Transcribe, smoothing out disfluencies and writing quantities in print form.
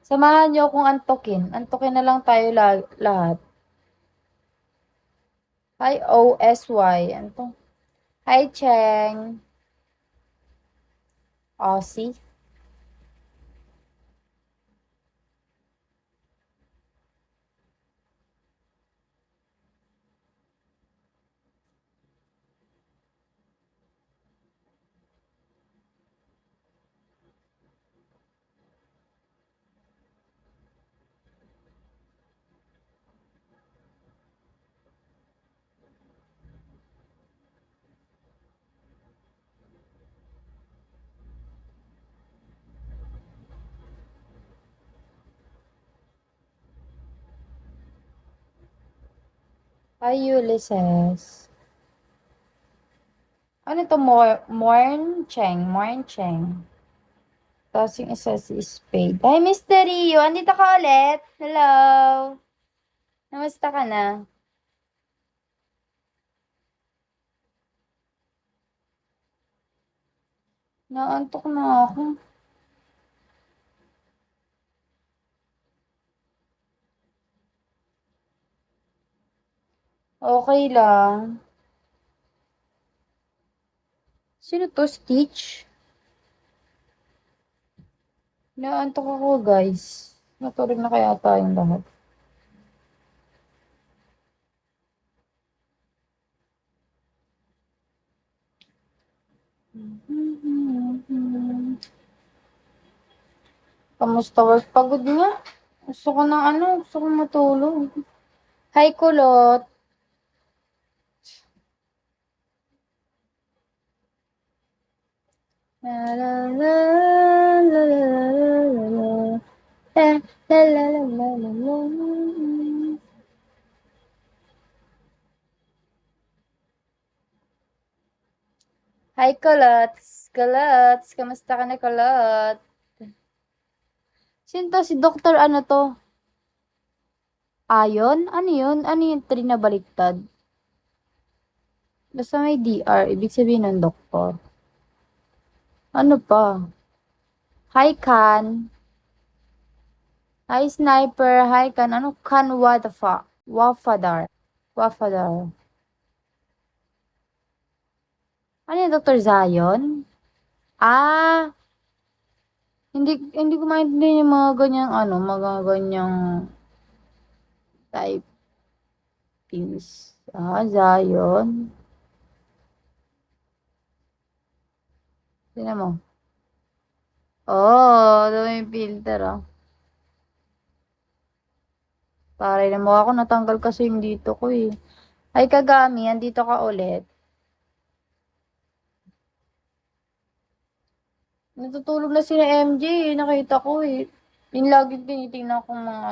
Samahan niyo akong antukin. Antukin na lang tayo lahat. Hi, OSY. Ano to? Hi, Cheng. Aussie. Hi, Ulysses. Ano to? Morn Cheng. Morn Cheng. Tapos yung isa si Spade. Hi, Mr. Rio. Andito ka ulit. Hello. Namusta ka na? Naantok na ako. Okay lang. Sino to? Stitch? Naantok ako, guys. Natulog na kaya tayong lahat. Kamusta work? Pagod nga. Gusto ko ng gusto ko matulog. Hi, Kulot. La la la la la la la. La la la la la la la. Hi, Kulots. Kulots. Kamusta ka na, Kulot? Sino to? Si Doktor ano to? Ayon? Ano yun? Ano yung 3 na baliktad? Basta may DR. Ibig sabihin ng doktor. Ano pa? Hi, Kan. Hi, Sniper. Hi, Kan. Ano Kan Wadafa? Wafadar. Wafadar. Ano yung Dr. Zion? Ah, hindi ko maintindihan yung mga ganyang mga ganyang typings. Ah, Zion. Tingnan mo. Oh, dami yung filter, ah. Taray na mukha ko, natanggal kasi yung dito ko, eh. Ay, Kagami, andito ka ulit. Natutulog na si MJ, nakita ko, eh. Yung lagi tinitingnan ko mga